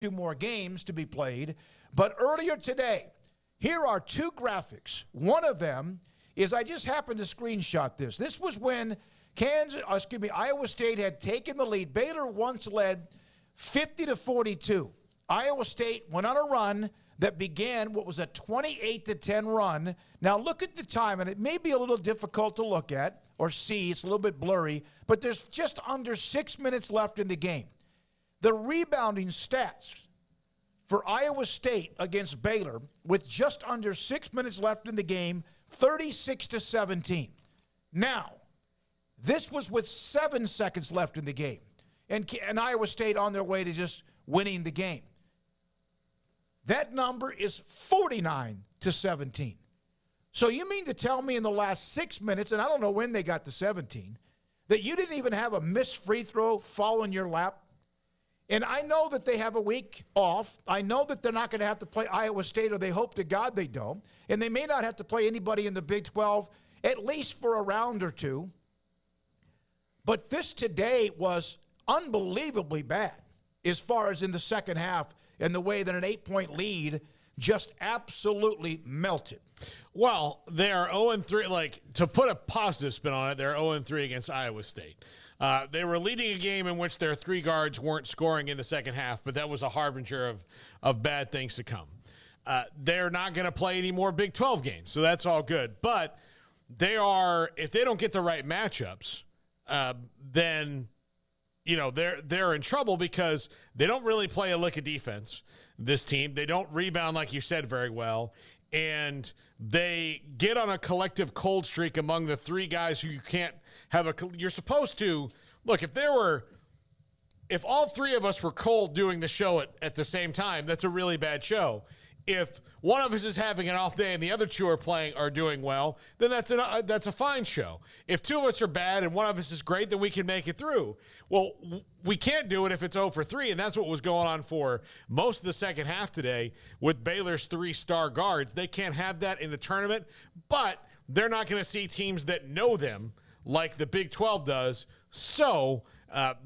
2 more games to be played. But earlier today, here are 2 graphics. One of them is, I just happened to screenshot this. This was when Iowa State had taken the lead. Baylor once led 50-42. Iowa State went on a run that began what was a 28-10 run. Now look at the time, and it may be a little difficult to look at or see. It's a little bit blurry, but there's just under 6 minutes left in the game. The rebounding stats for Iowa State against Baylor with just under 6 minutes left in the game, 36-17. Now, this was with 7 seconds left in the game, and Iowa State on their way to just winning the game. That number is 49-17. So you mean to tell me in the last 6 minutes, and I don't know when they got to 17, that you didn't even have a missed free throw fall in your lap? And I know that they have a week off. I know that they're not going to have to play Iowa State, or they hope to God they don't. And they may not have to play anybody in the Big 12, at least for a round or 2. But this today was unbelievably bad as far as in the second half, and the way that an 8-point lead just absolutely melted. Well, they are 0-3. Like, to put a positive spin on it, they're 0-3 against Iowa State. They were leading a game in which their 3 guards weren't scoring in the second half, but that was a harbinger of bad things to come. They're not going to play any more Big 12 games, so that's all good. But they are, if they don't get the right matchups, then they're in trouble, because they don't really play a lick of defense, this team. They don't rebound, like you said, very well. And they get on a collective cold streak among the 3 guys who you can't have you're supposed to, look, if all 3 of us were cold doing the show at the same time, that's a really bad show. If one of us is having an off day and the other 2 are doing well, then that's a fine show. If 2 of us are bad and one of us is great, then we can make it through. Well, we can't do it if it's 0 for 3, and that's what was going on for most of the second half today with Baylor's 3 star guards. They can't have that in the tournament, but they're not going to see teams that know them like the Big 12 does. So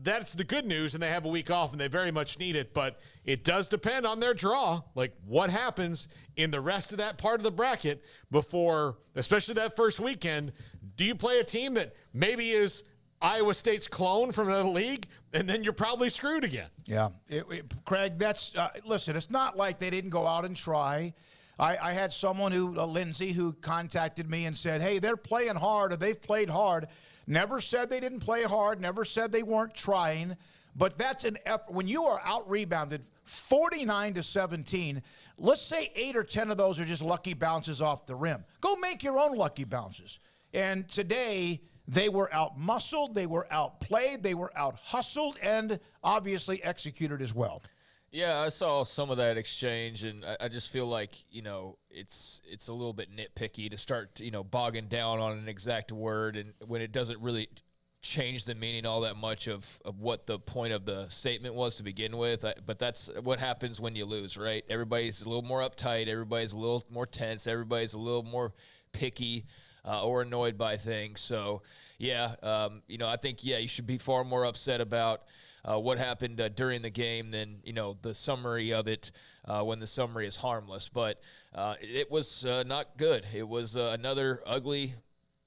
that's the good news, and they have a week off, and they very much need it. But it does depend on their draw, like what happens in the rest of that part of the bracket before, especially that first weekend. Do you play a team that maybe is Iowa State's clone from another league, and then you're probably screwed again? Yeah. Craig, that's listen, it's not like they didn't go out and try. I had someone Lindsay, who contacted me and said, hey, they're playing hard, or they've played hard. Never said they didn't play hard, never said they weren't trying, but that's an effort. When you are out-rebounded 49-17, let's say 8 or 10 of those are just lucky bounces off the rim. Go make your own lucky bounces. And today, they were out-muscled, they were outplayed, they were out-hustled, and obviously executed as well. Yeah, I saw some of that exchange, and I just feel like, it's a little bit nitpicky to start, bogging down on an exact word, and when it doesn't really change the meaning all that much of what the point of the statement was to begin with. But that's what happens when you lose, right? Everybody's a little more uptight, everybody's a little more tense, everybody's a little more picky or annoyed by things. So, yeah, I think, you should be far more upset about what happened during the game than, the summary of it when the summary is harmless. But it was not good. It was another ugly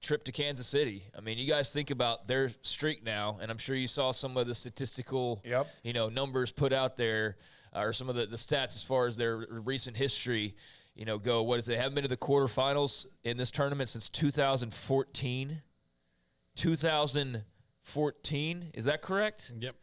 trip to Kansas City. I mean, you guys think about their streak now, and I'm sure you saw some of the statistical, numbers put out there, or some of the stats as far as their recent history, go. What is it? They haven't been to the quarterfinals in this tournament since 2014. 2014, is that correct? Yep.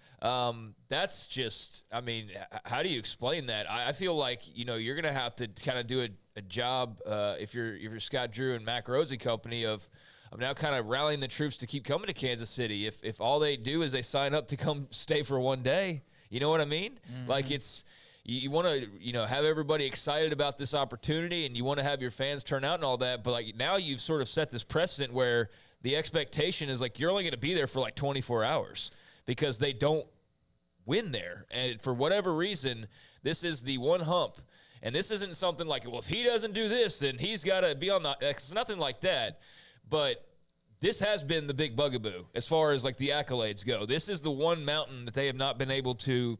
That's just, how do you explain that? I feel like, you're going to have to kind of do a job, if you're Scott Drew and Mac Rhodes and company, of now kind of rallying the troops to keep coming to Kansas City. If all they do is they sign up to come stay for one day, you know what I mean? Mm-hmm. Like, it's, you want to, have everybody excited about this opportunity, and you want to have your fans turn out and all that. But like, now you've sort of set this precedent where the expectation is like, you're only going to be there for like 24 hours because they don't win there. And for whatever reason, this is the one hump. And this isn't something like, well, if he doesn't do this, then he's got to be on the – it's nothing like that. But this has been the big bugaboo as far as like the accolades go. This is the one mountain that they have not been able to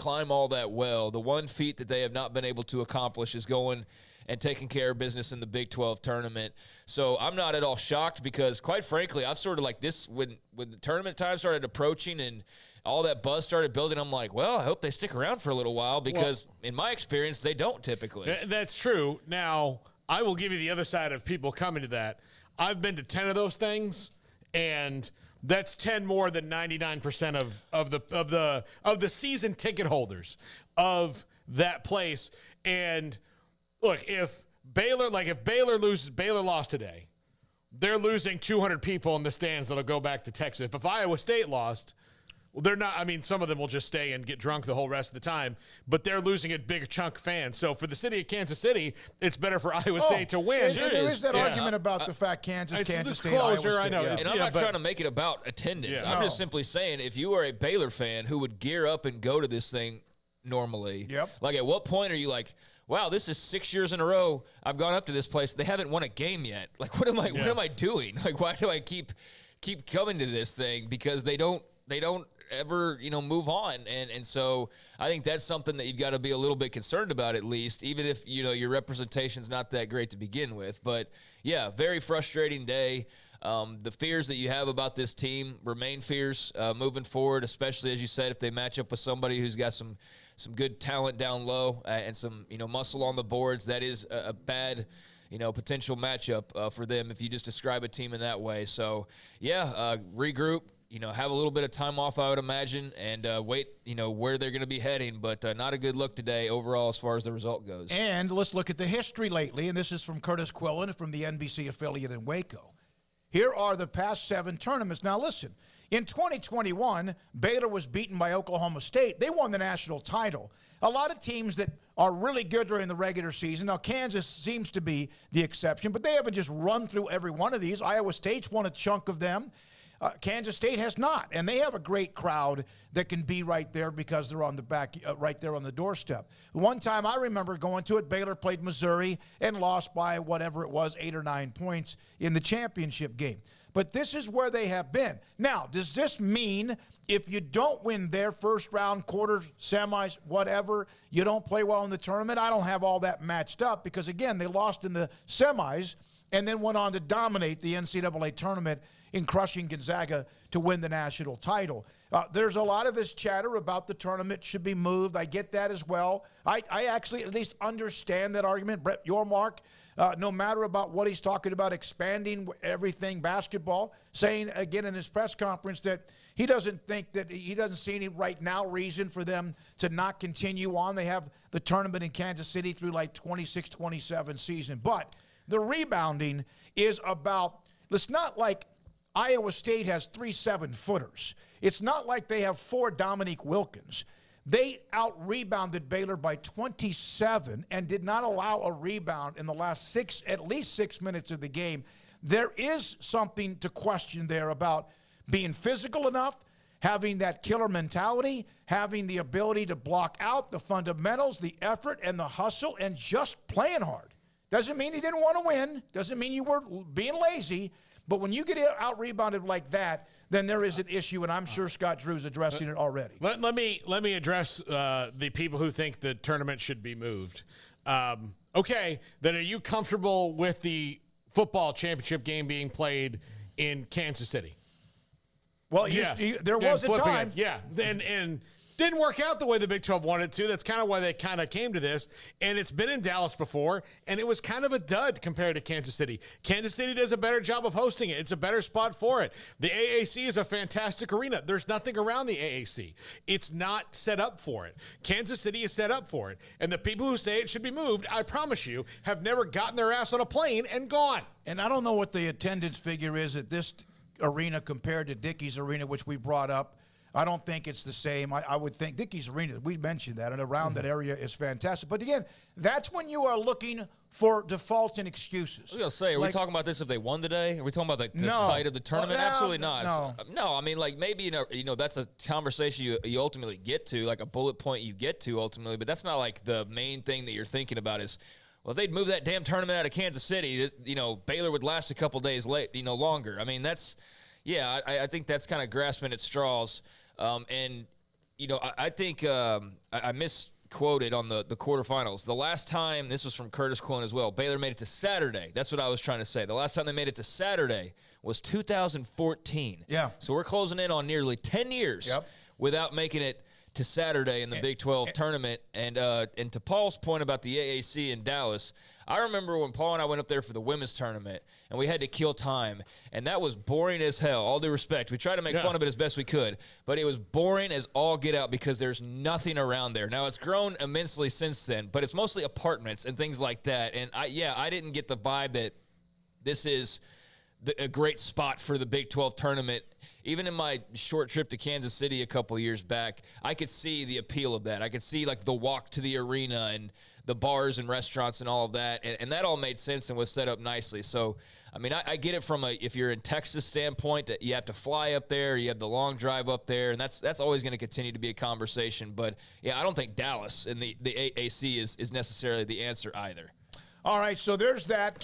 climb all that well. The one feat that they have not been able to accomplish is going and taking care of business in the Big 12 tournament. So I'm not at all shocked because, quite frankly, I've sort of like this when the tournament time started approaching and all that buzz started building, I'm like, well, I hope they stick around for a little while because, in my experience, they don't typically. That's true. Now, I will give you the other side of people coming to that. I've been to 10 of those things, and that's 10 more than 99% of the season ticket holders of that place. And look, if Baylor lost today, they're losing 200 people in the stands that'll go back to Texas. If Iowa State lost, well, they're not. I mean, some of them will just stay and get drunk the whole rest of the time, but they're losing a big chunk of fans. So for the city of Kansas City, it's better for Iowa State to win. And there is that argument about the fact Kansas State, Iowa State. I know. Yeah. And I'm not trying to make it about attendance. I'm just simply saying, if you are a Baylor fan who would gear up and go to this thing normally, like at what point are you like, wow, this is 6 years in a row I've gone up to this place. They haven't won a game yet. Like, what am I doing? Like, why do I keep coming to this thing? Because they don't ever, move on. And so I think that's something that you've got to be a little bit concerned about, at least, even if, your representation's not that great to begin with. But yeah, very frustrating day. The fears that you have about this team remain fears moving forward, especially, as you said, if they match up with somebody who's got some good talent down low and some, muscle on the boards. That is a bad, potential matchup for them if you just describe a team in that way. So, yeah, regroup. Have a little bit of time off, I would imagine, and wait, where they're going to be heading. But not a good look today overall as far as the result goes. And let's look at the history lately, and this is from Curtis Quillen from the NBC affiliate in Waco. Here are the past 7 tournaments. Now, listen, in 2021, Baylor was beaten by Oklahoma State. They won the national title. A lot of teams that are really good during the regular season. Now, Kansas seems to be the exception, but they haven't just run through every one of these. Iowa State's won a chunk of them. Kansas State has not, and they have a great crowd that can be right there because they're on the back, right there on the doorstep. One time I remember going to it, Baylor played Missouri and lost by whatever it was, 8 or 9 points in the championship game. But this is where they have been. Now, does this mean if you don't win their first round, quarters, semis, whatever, you don't play well in the tournament? I don't have all that matched up because, again, they lost in the semis and then went on to dominate the NCAA tournament in crushing Gonzaga to win the national title. There's a lot of this chatter about the tournament should be moved. I get that as well. I actually at least understand that argument. Brett Yormark, no matter about what he's talking about, expanding everything basketball, saying again in his press conference that he doesn't see any right now reason for them to not continue on. They have the tournament in Kansas City through like 26-27 season. But the rebounding is about, it's not like Iowa State has 3 7-footers. It's not like they have 4 Dominique Wilkins. They out-rebounded Baylor by 27 and did not allow a rebound in the last at least 6 minutes of the game. There is something to question there about being physical enough, having that killer mentality, having the ability to block out the fundamentals, the effort, and the hustle, and just playing hard. Doesn't mean you didn't want to win. Doesn't mean you were being lazy. But when you get out-rebounded like that, then there is an issue, and I'm sure Scott Drew's addressing it already. Let me address the people who think the tournament should be moved. Okay, then are you comfortable with the football championship game being played in Kansas City? Well, there was a time. And didn't work out the way the Big 12 wanted to. That's kind of why they kind of came to this. And it's been in Dallas before, and it was kind of a dud compared to Kansas City. Kansas City does a better job of hosting it. It's a better spot for it. The AAC is a fantastic arena. There's nothing around the AAC. It's not set up for it. Kansas City is set up for it. And the people who say it should be moved, I promise you, have never gotten their ass on a plane and gone. And I don't know what the attendance figure is at this arena compared to Dickey's Arena, which we brought up. I don't think it's the same. I would think Dickey's Arena, we mentioned that, and around that area is fantastic. But again, that's when you are looking for defaults and excuses. I was going to say, are we talking about this if they won today? Are we talking about the site of the tournament? Absolutely not. No, I mean, like maybe, that's a conversation you ultimately get to, like a bullet point you get to ultimately, but that's not like the main thing that you're thinking about is, well, if they'd move that damn tournament out of Kansas City, Baylor would last a couple days longer. I mean, I think that's kind of grasping at straws. And, I think I misquoted on the quarterfinals. The last time, this was from Curtis Quinn as well, Baylor made it to Saturday. That's what I was trying to say. The last time they made it to Saturday was 2014. Yeah. So we're closing in on nearly 10 years without making it to Saturday in the Big 12 tournament. And to Paul's point about the AAC in Dallas, I remember when Paul and I went up there for the women's tournament, and we had to kill time, and that was boring as hell, all due respect. We tried to make fun of it as best we could, but it was boring as all get out because there's nothing around there. Now, it's grown immensely since then, but it's mostly apartments and things like that. And, I didn't get the vibe that this is a great spot for the Big 12 tournament. Even in my short trip to Kansas City a couple years back, I could see the appeal of that. I could see, like, the walk to the arena and the bars and restaurants and all of that, and that all made sense and was set up nicely. So, I mean, I get it from if you're in Texas standpoint, that you have to fly up there, you have the long drive up there, and that's always going to continue to be a conversation. But, yeah, I don't think Dallas and the AAC is necessarily the answer either. All right, so there's that.